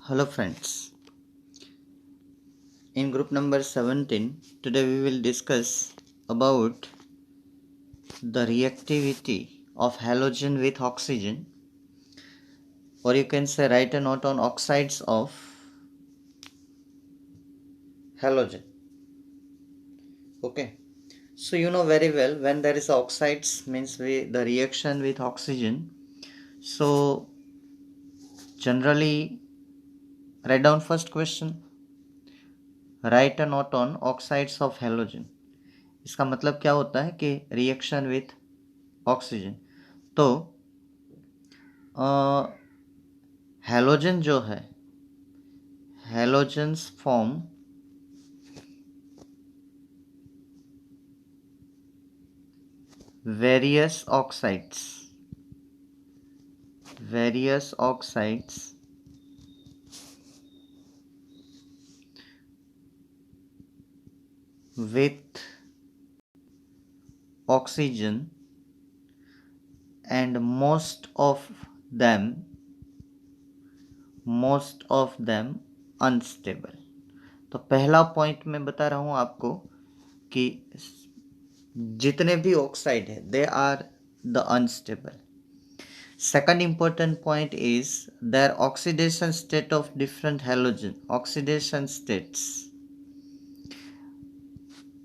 Hello friends, in group number 17, today we will discuss about the reactivity of halogen with oxygen, or you can say write a note on oxides of halogen. Okay, so you know very well when there is oxides means the reaction with oxygen. So generally write down first question, write a note on oxides of halogen. इसका मतलब क्या होता है कि reaction with oxygen. तो halogen जो है, halogens form various oxides with oxygen and most of them unstable. तो पहला पॉइंट मैं बता रहा हूं आपको कि जितने भी ऑक्साइड है they are the unstable. Second important point is their oxidation state of different halogen. Oxidation states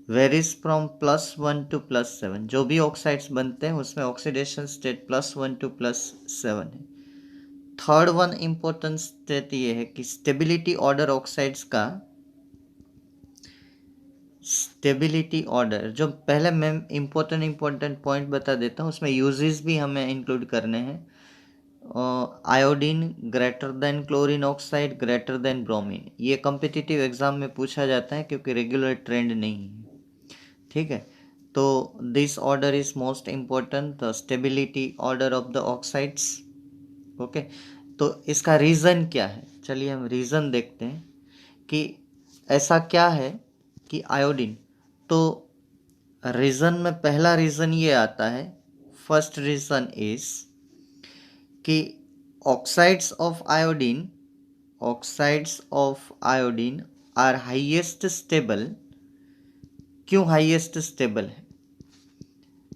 varies from +1 to +7. जो भी ऑक्साइड्स बनते हैं उसमें ऑक्सीडेशन स्टेट +1 to +7 है. थर्ड वन इम्पोर्टेंट स्टेट ये है कि स्टेबिलिटी ऑर्डर ऑक्साइड्स का स्टेबिलिटी ऑर्डर, जो पहले मैं इम्पोर्टेंट पॉइंट बता देता हूँ, उसमें यूजेस भी हमें इंक्लूड करने हैं. Iodine greater than chlorine oxide greater than bromine, ये कॉम्पिटिटिव एग्जाम में पूछा जाता है क्योंकि रेगुलर ट्रेंड नहीं है. ठीक है, तो this order is most important, the stability order of the oxides. Okay, तो इसका रीज़न क्या है, चलिए हम रीज़न देखते हैं कि ऐसा क्या है कि आयोडीन. तो रीज़न में पहला रीज़न ये आता है, फर्स्ट रीज़न इज कि oxides of iodine are highest stable. क्यों हाईएस्ट स्टेबल है?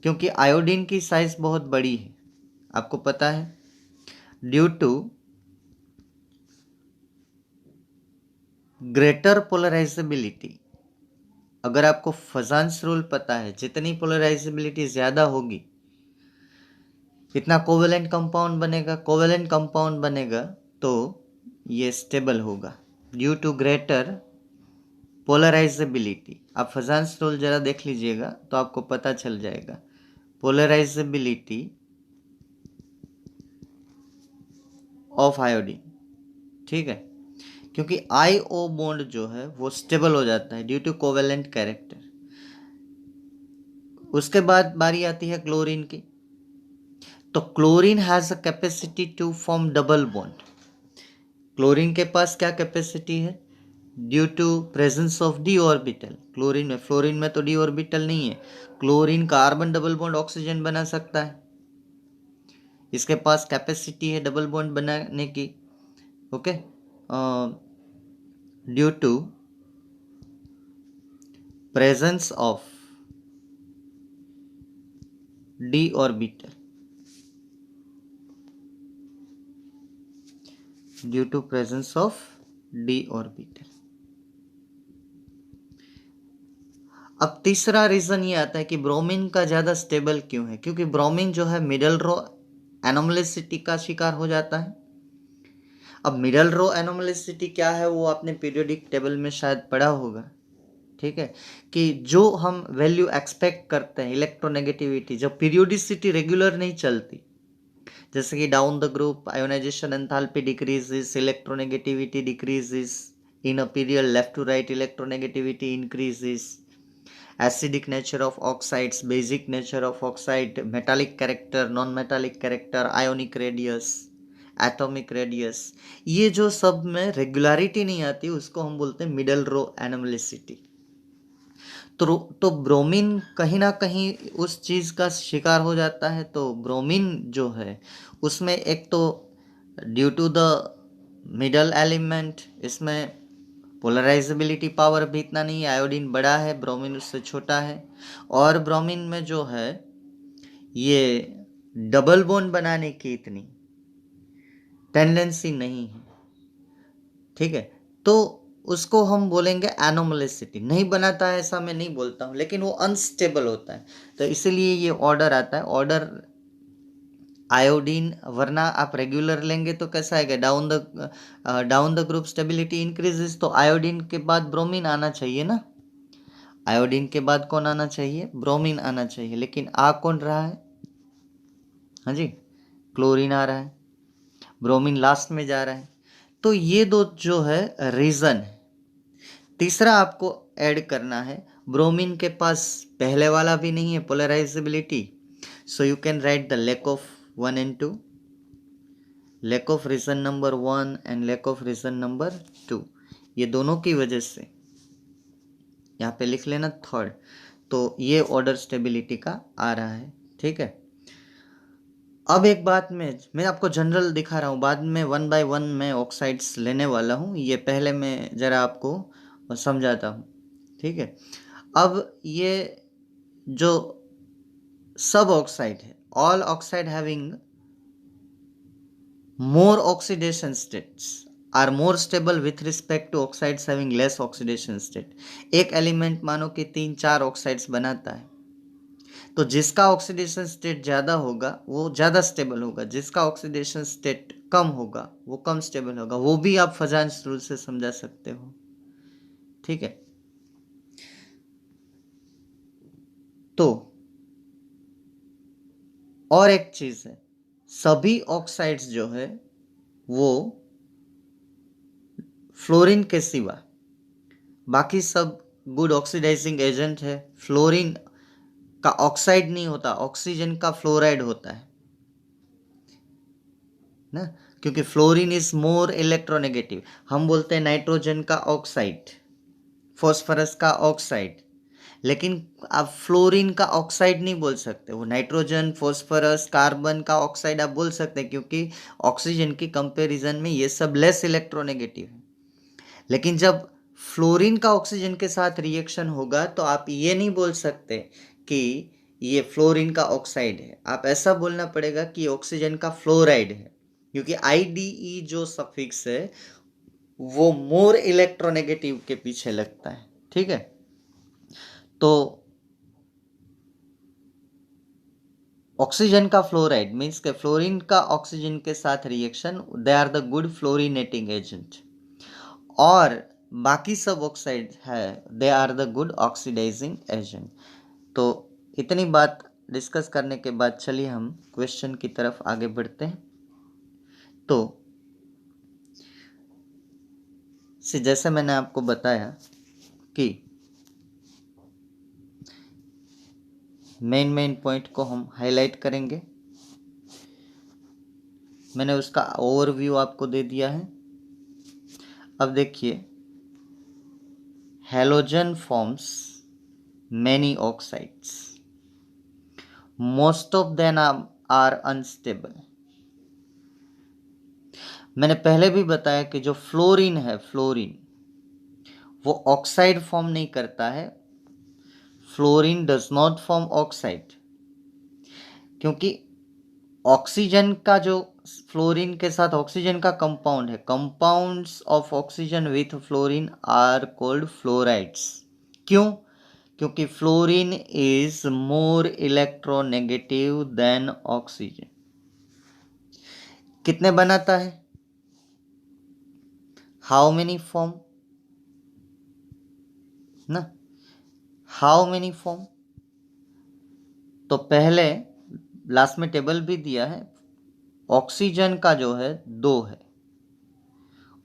क्योंकि आयोडीन की साइज बहुत बड़ी है, आपको पता है. Due to greater polarizability. अगर आपको फजान्स रूल पता है, जितनी पोलराइजेबिलिटी ज़्यादा होगी कितना कोवेलेंट कंपाउंड बनेगा तो ये स्टेबल होगा ड्यू टू ग्रेटर पोलराइजेबिलिटी. आप फजान्स रूल जरा देख लीजिएगा तो आपको पता चल जाएगा. पोलराइजेबिलिटी ऑफ आयोडीन, ठीक है, क्योंकि आईओ बॉन्ड जो है वो स्टेबल हो जाता है ड्यू टू कोवेलेंट कैरेक्टर. उसके बाद बारी आती है क्लोरीन की. तो chlorine has a capacity to form double bond. Chlorine के पास क्या कैपेसिटी है? Due to presence of d orbital. Fluorine में तो डी ऑर्बिटल नहीं है. Chlorine carbon double bond oxygen बना सकता है, इसके पास कैपेसिटी है डबल बॉन्ड बनाने की. Okay, due to presence of d orbital, due to presence of d orbital. अब तीसरा रीजन ये आता है कि ब्रोमीन का ज़्यादा स्टेबल क्यों है? क्योंकि ब्रोमीन जो है मिडल रो एनोमलिसिटी का शिकार हो जाता है. अब मिडल रो एनोमलिसिटी क्या है वो आपने पीरियोडिक टेबल में शायद पढ़ा होगा. ठीक है, कि जो हम वैल्यू एक्सपेक्ट करते हैं इलेक्ट्रोनेगेटिविटी, जब पीरियोडिसिटी रेगुलर नहीं चलती, जैसे कि down the group ionization enthalpy decreases, electronegativity decreases. In a period left to right electronegativity increases. Acidic nature of oxides, basic nature of oxide, metallic character, non metallic character, ionic radius, atomic radius, ये जो सब में regularity नहीं आती उसको हम बोलते हैं मिडल रो एनोमलिसिटी. तो ब्रोमीन कहीं ना कहीं उस चीज़ का शिकार हो जाता है. तो ब्रोमीन जो है उसमें एक तो due to the middle element, इसमें पोलराइजेबिलिटी पावर भी इतना नहीं है, आयोडीन बड़ा है, ब्रोमीन उससे छोटा है। और ब्रोमीन में जो है ये डबल बॉन्ड बनाने की इतनी टेंडेंसी नहीं है, ठीक है। तो उसको हम बोलेंगे एनोमलिसिटी। नहीं बनाता है ऐसा मैं नहीं बोलता हूँ, लेकिन वो अनस्टेबल होता है, तो इसीलिए ये ऑर्डर आता है, ऑर्डर आयोडीन। वरना आप रेगुलर लेंगे तो कैसा आएगा, down the group stability increases, तो आयोडीन के बाद ब्रोमीन आना चाहिए ना, आयोडीन के बाद कौन आना चाहिए, ब्रोमीन आना चाहिए, लेकिन आ कौन रहा है, हाँ जी, क्लोरीन आ रहा है, ब्रोमीन लास्ट में जा रहा है। तो ये दो जो है रीजन है। तीसरा आपको ऐड करना है, ब्रोमीन के पास पहले वाला भी नहीं है polarizability, so you can write the lack of 1 and 2, lack of reason number 1 and lack of reason number 2, ये दोनों की वजह से यहाँ पे लिख लेना थर्ड। तो ये ऑर्डर स्टेबिलिटी का आ रहा है, ठीक है। अब एक बात मैं आपको जनरल दिखा रहा हूँ, बाद में 1 by 1 मैं ऑक्साइड्स लेने वाला हूँ, ये पहले मैं ज़रा आपको समझाता हूँ, ठीक है। अब ये जो सब ऑक्साइड है, all oxide having more oxidation states are more stable with respect to oxides having less oxidation state। एक एलिमेंट मानो कि 3-4 ऑक्साइड्स बनाता है, तो जिसका ऑक्सीडेशन स्टेट ज़्यादा होगा वो ज़्यादा स्टेबल होगा, जिसका ऑक्सीडेशन स्टेट कम होगा वो कम स्टेबल होगा। वो भी आप फजांस रूल से समझा सकते हो, ठीक है। तो और एक चीज़ है, सभी ऑक्साइड्स जो है वो फ्लोरीन के सिवा बाकी सब गुड ऑक्सीडाइजिंग एजेंट है। फ्लोरीन का ऑक्साइड नहीं होता, ऑक्सीजन का फ्लोराइड होता है ना, क्योंकि फ्लोरीन इज मोर इलेक्ट्रोनेगेटिव। हम बोलते हैं नाइट्रोजन का ऑक्साइड, फॉस्फोरस का ऑक्साइड, लेकिन आप फ्लोरीन का ऑक्साइड नहीं बोल सकते। वो नाइट्रोजन, फॉस्फोरस, कार्बन का ऑक्साइड आप बोल सकते हैं, क्योंकि ऑक्सीजन की कंपैरिजन में ये सब लेस इलेक्ट्रोनेगेटिव है। लेकिन जब फ्लोरीन का ऑक्सीजन के साथ रिएक्शन होगा तो आप ये नहीं बोल सकते कि ये फ्लोरीन का ऑक्साइड है, आप ऐसा बोलना पड़ेगा कि ऑक्सीजन का फ्लोराइड है, क्योंकि IDE जो सफिक्स है वो मोर इलेक्ट्रोनेगेटिव के पीछे लगता है, ठीक है। तो ऑक्सीजन का फ्लोराइड मीन्स के फ्लोरीन का ऑक्सीजन के साथ reaction, they are the good fluorinating agent. और बाकी सब ऑक्साइड है, they are the good oxidising agent. तो इतनी बात डिस्कस करने के बाद चलिए हम क्वेश्चन की तरफ आगे बढ़ते हैं। तो जैसे मैंने आपको बताया कि मेन पॉइंट को हम हाईलाइट करेंगे, मैंने उसका ओवरव्यू आपको दे दिया है। अब देखिए, halogen forms many oxides, most of them are unstable। मैंने पहले भी बताया कि जो फ्लोरीन है, फ्लोरीन वो ऑक्साइड फॉर्म नहीं करता है, fluorine does not form oxide, क्योंकि ऑक्सीजन का जो फ्लोरीन के साथ ऑक्सीजन का कंपाउंड है, compounds of oxygen with fluorine are called fluorides. क्यों? क्योंकि fluorine is more electronegative than oxygen. कितने बनाता है, हाउ मेनी फॉर्म ना, हाउ मेनी फॉर्म। तो पहले लास्ट में टेबल भी दिया है, ऑक्सीजन का जो है 2 है,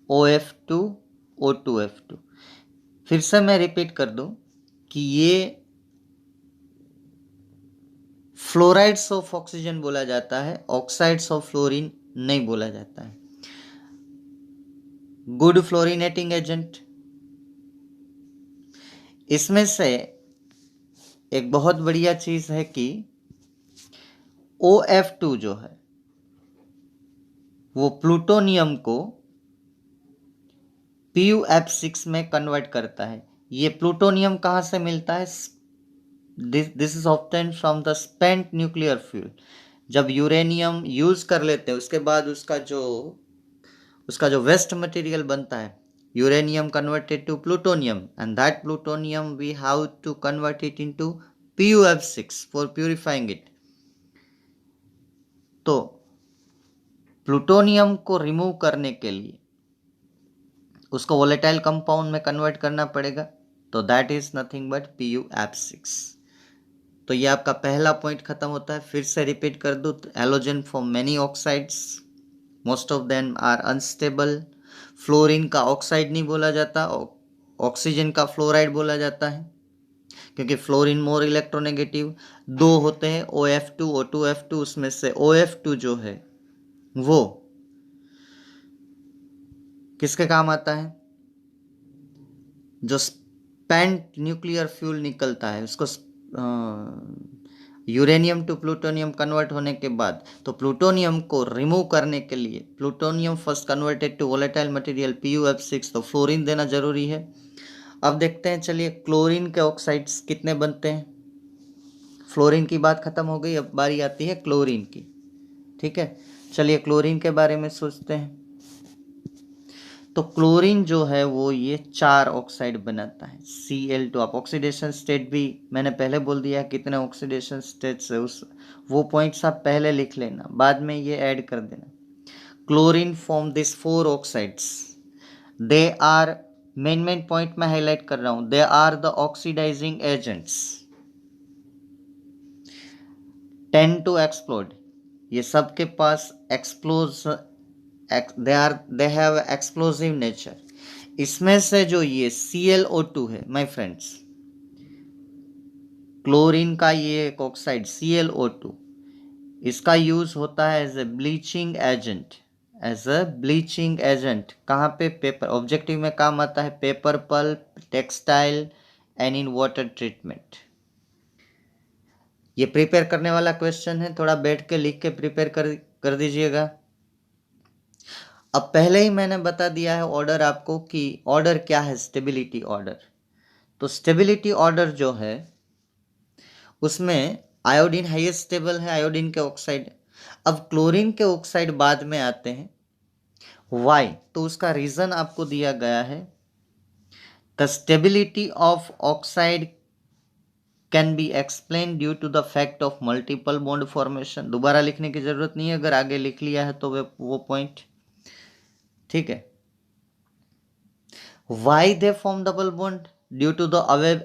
OF2 O2F2। फिर से मैं रिपीट कर दूं कि ये फ्लोराइड्स ऑफ ऑक्सीजन बोला जाता है, ऑक्साइड्स ऑफ फ्लोरीन नहीं बोला जाता है। Good fluorinating agent. इसमें से एक बहुत बढ़िया चीज है कि OF2 जो है वो प्लूटोनियम को PuF6 में कन्वर्ट करता है। ये प्लूटोनियम कहाँ से मिलता है? This is obtain from the spent nuclear fuel. जब यूरेनियम यूज कर लेते हैं उसके बाद उसका जो वेस्ट मटेरियल बनता है, uranium converted to plutonium, and that plutonium we have to convert it into PuF6 for purifying it. तो प्लूटोनियम को रिमूव करने के लिए उसको वोलेटाइल कंपाउंड में कन्वर्ट करना पड़ेगा, तो that is nothing but PuF6। तो ये आपका पहला पॉइंट खत्म होता है। फिर से रिपीट कर दूं, halogen form many oxides, most of them are unstable. Fluorine का ऑक्साइड नहीं बोला जाता, ऑक्सीजन का फ्लोराइड बोला जाता है, क्योंकि फ्लोरीन मोर इलेक्ट्रोनेगेटिव। दो होते हैं OF2 O2F2, उसमें से OF2 जो है वो किसके काम आता है? जो स्पेंट न्यूक्लियर फ्यूल निकलता है उसको यूरेनियम टू प्लूटोनियम कन्वर्ट होने के बाद, तो प्लूटोनियम को रिमूव करने के लिए plutonium first converted to volatile material PuF6, तो फ्लोरीन देना जरूरी है। अब देखते हैं, चलिए क्लोरीन के ऑक्साइड्स कितने बनते हैं। फ्लोरीन की बात खत्म हो गई, अब बारी आती है क्लोरीन की। ठीक है, चलिए क्लोरीन के बारे में सोचते हैं। तो क्लोरीन जो है वो ये 4 ऑक्साइड बनाता है, Cl2। आप ऑक्सीडेशन स्टेट भी मैंने पहले बोल दिया कितने ऑक्सीडेशन स्टेट्स है, उस वो पॉइंट्स आप पहले लिख लेना, बाद में ये ऐड कर देना। Chlorine form this 4 oxides, they are, main point में हाईलाइट कर रहा हूं, they are the oxidizing agents, tend to explode. ये सबके पास एक्सप्लोज, they have explosive nature। इसमें से जो ये ClO2 है माय फ्रेंड्स, क्लोरीन का ये एक ऑक्साइड ClO2, इसका यूज होता है एज ए ब्लीचिंग एजेंट, कहाँ पे? पेपर, ऑब्जेक्टिव में काम आता है, paper pulp, textile and in water treatment. ये प्रिपेयर करने वाला क्वेश्चन है, थोड़ा बैठ के लिख के प्रिपेयर कर दीजिएगा। अब पहले ही मैंने बता दिया है ऑर्डर आपको कि ऑर्डर क्या है, स्टेबिलिटी ऑर्डर। तो स्टेबिलिटी ऑर्डर जो है उसमें आयोडीन हाईएस्ट स्टेबल है, आयोडीन के ऑक्साइड। अब क्लोरीन के ऑक्साइड बाद में आते हैं। वाई? तो उसका रीजन आपको दिया गया है, the stability of oxide can be explain due to the fact of multiple bond formation. दोबारा लिखने की जरूरत नहीं है, अगर आगे लिख लिया है तो वो पॉइंट ठीक है। Why they form double bond? Due to the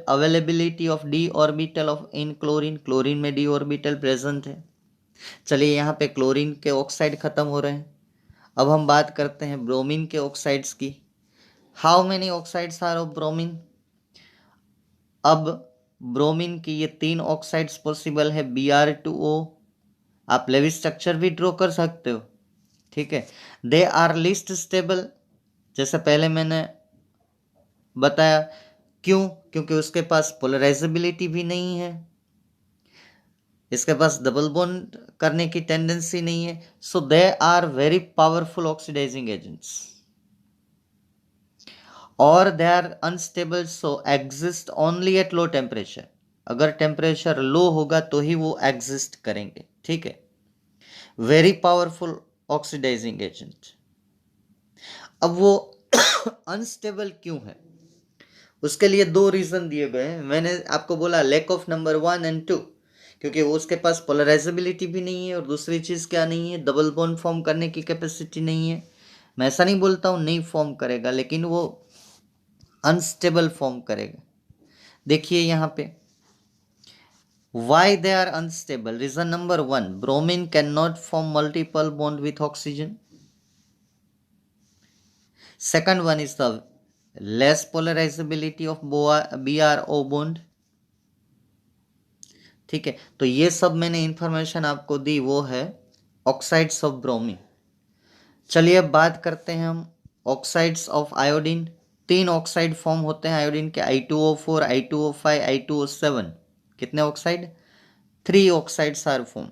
availability of d orbital of in chlorine, chlorine में d ऑर्बिटल प्रेजेंट है। चलिए यहाँ पे क्लोरीन के ऑक्साइड खत्म हो रहे हैं। अब हम बात करते हैं ब्रोमीन के ऑक्साइड्स की। How many oxides are of bromine? अब ब्रोमीन की ये 3 ऑक्साइड्स पॉसिबल है, Br2O। आप लेविस स्ट्रक्चर भी ड्रॉ कर सकते हो, ठीक है। दे आर लीस्ट स्टेबल, जैसे पहले मैंने बताया। क्यों? क्योंकि उसके पास पोलराइजेबिलिटी भी नहीं है, इसके पास डबल बॉन्ड करने की टेंडेंसी नहीं है। So they are very powerful oxidising agents, और they are unstable, so exist only at low temperature. अगर टेम्परेचर लो होगा तो ही वो एग्जिस्ट करेंगे, ठीक है। Very powerful oxidising agent. अब वो अनस्टेबल क्यों है? उसके लिए 2 रीजन दिए गए हैं। मैंने आपको बोला लैक ऑफ नंबर 1 एंड 2, क्योंकि वो उसके पास पोलराइजेबिलिटी भी नहीं है, और दूसरी चीज़ क्या नहीं है? डबल बॉन्ड फॉर्म करने की कैपेसिटी नहीं है। मैं ऐसा नहीं बोलता हूँ नहीं फॉर्म करेगा, लेकिन वो अनस्टेबल फॉर्म करेगा। देखिए यहाँ पे why they are unstable. Reason number 1, bromine can not form multiple bond with oxygen. Second one is the less polarizability of BrO bond, ठीक है। तो ये सब मैंने इंफॉर्मेशन आपको दी, वो है ऑक्साइड्स ऑफ ब्रोमीन। चलिए अब बात करते हैं हम oxides of iodine. 3 oxide form होते हैं आयोडीन के, I2O4, I2O5, I2O7। कितने ऑक्साइड? 3 oxides are form.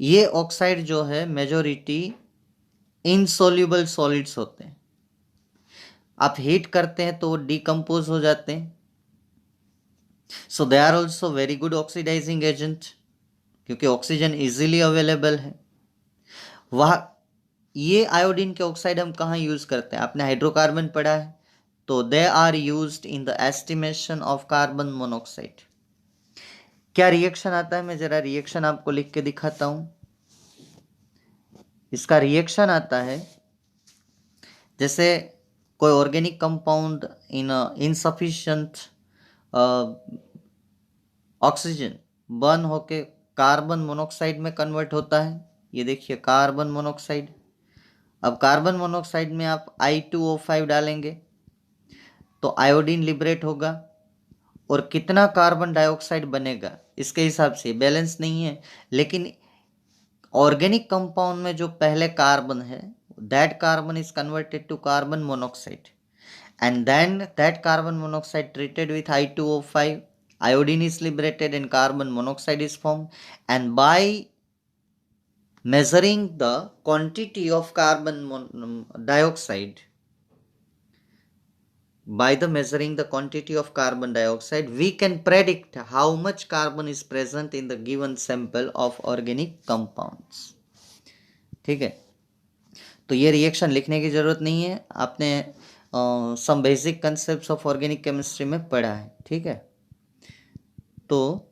ये ऑक्साइड जो है मेजोरिटी इनसोल्यूबल सॉलिड्स होते हैं। आप हीट करते हैं तो वो डिकम्पोज हो जाते हैं। So they are also very good oxidising agent, क्योंकि ऑक्सीजन इजीली अवेलेबल है। वह ये आयोडीन के ऑक्साइड हम कहाँ यूज करते हैं? आपने हाइड्रोकार्बन पढ़ा है, तो they are used in the estimation of carbon monoxide. क्या रिएक्शन आता है? मैं जरा रिएक्शन आपको लिख के दिखाता हूं। इसका रिएक्शन आता है, जैसे कोई organic compound in insufficient oxygen burn होके कार्बन मोनोक्साइड में कन्वर्ट होता है। ये देखिए कार्बन मोनोक्साइड। अब कार्बन मोनोक्साइड में आप I2O5 डालेंगे तो आयोडीन लिबरेट होगा, और कितना कार्बन डाइऑक्साइड बनेगा इसके हिसाब से बैलेंस नहीं है। लेकिन ऑर्गेनिक कंपाउंड में जो पहले कार्बन है, that carbon is converted to carbon monoxide, and then that carbon monoxide treated with I2O5, iodine is liberated and carbon monoxide is formed. And by measuring the quantity of carbon dioxide, we can predict how much carbon is present in the given sample of organic compounds. ठीक है, तो ये reaction लिखने की जरूरत नहीं है, आपने some basic concepts of organic chemistry में पढ़ा है। ठीक है, तो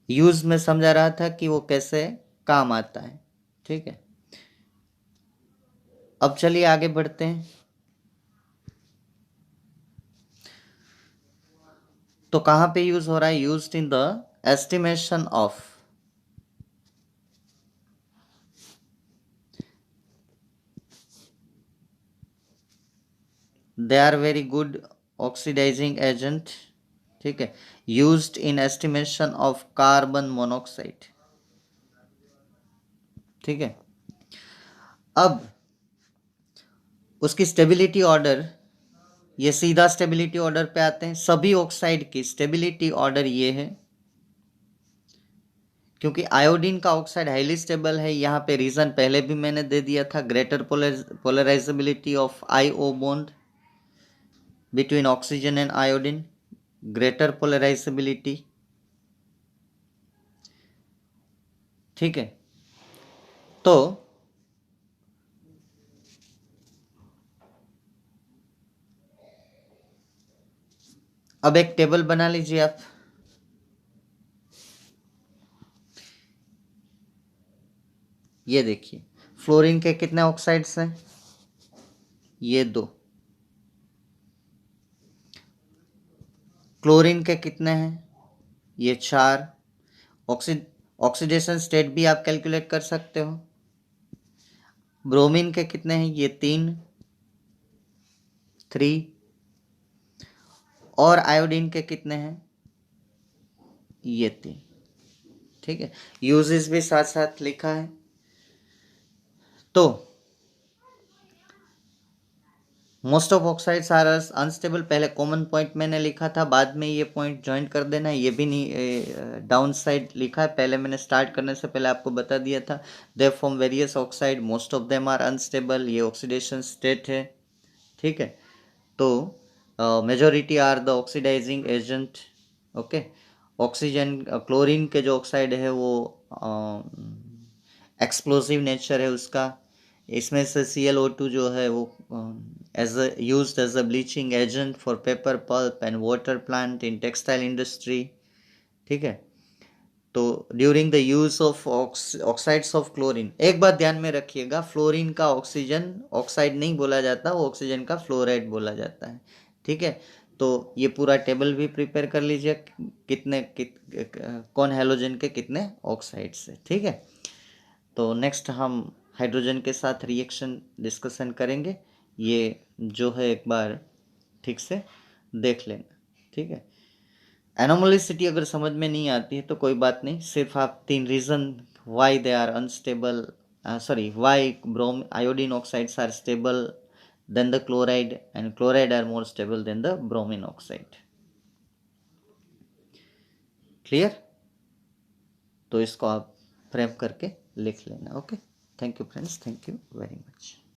यूज में समझा रहा था कि वो कैसे काम आता है। ठीक है, अब चलिए आगे बढ़ते हैं। तो कहां पे यूज हो रहा है? Used in the estimation of they are very good oxidising agent. ठीक है, used in estimation of carbon monoxide. ठीक है, अब उसकी स्टेबिलिटी ऑर्डर, ये सीधा स्टेबिलिटी ऑर्डर पे आते हैं। सभी ऑक्साइड की स्टेबिलिटी ऑर्डर ये है, क्योंकि आयोडीन का ऑक्साइड हाईली स्टेबल है। यहाँ पे रीजन पहले भी मैंने दे दिया था, greater polarisability of IO bond between oxygen and iodine, greater polarisability. ठीक है, तो अब एक टेबल बना लीजिए आप। ये देखिए फ्लोरीन के कितने ऑक्साइड्स हैं? ये 2। क्लोरीन के कितने हैं? ये 4। ऑक्सीडेशन स्टेट भी आप कैलकुलेट कर सकते हो। ब्रोमीन के कितने हैं? ये 3। और आयोडीन के कितने हैं? ये 3। ठीक है, यूजेस भी साथ साथ लिखा है। तो most of oxides are unstable, पहले कॉमन पॉइंट मैंने लिखा था, बाद में ये पॉइंट ज्वाइन कर देना है। ये भी नहीं डाउन साइड लिखा है, पहले मैंने स्टार्ट करने से पहले आपको बता दिया था। They form various oxide, most of them are unstable, ये ऑक्सीडेशन स्टेट है। ठीक है, तो majority are the oxidizing agent. Okay, oxygen chlorine के जो ऑक्साइड है वो एक्सप्लोसिव नेचर है उसका। इसमें से ClO2 जो है वो used as a bleaching agent for paper pulp and water plant in textile industry। ठीक है, तो during the use of oxides of chlorine, एक बात ध्यान में रखिएगा, फ्लोरीन का ऑक्सीजन ऑक्साइड नहीं बोला जाता, वो ऑक्सीजन का फ्लोराइड बोला जाता है। ठीक है, तो ये पूरा टेबल भी प्रिपेयर कर लीजिए, कौन हैलोजन के कितने ऑक्साइड्स है। ठीक है, तो नेक्स्ट हम हाइड्रोजन के साथ रिएक्शन डिस्कशन करेंगे। ये जो है एक बार ठीक से देख लेना। ठीक है, एनोमलिसिटी अगर समझ में नहीं आती है तो कोई बात नहीं, सिर्फ आप 3 reason why they are unstable, why iodine oxides are stable than the chloride and chloride are more stable than the bromine oxide. Clear? तो इसको आप फ्रेम करके लिख लेना। Okay, thank you friends, thank you very much.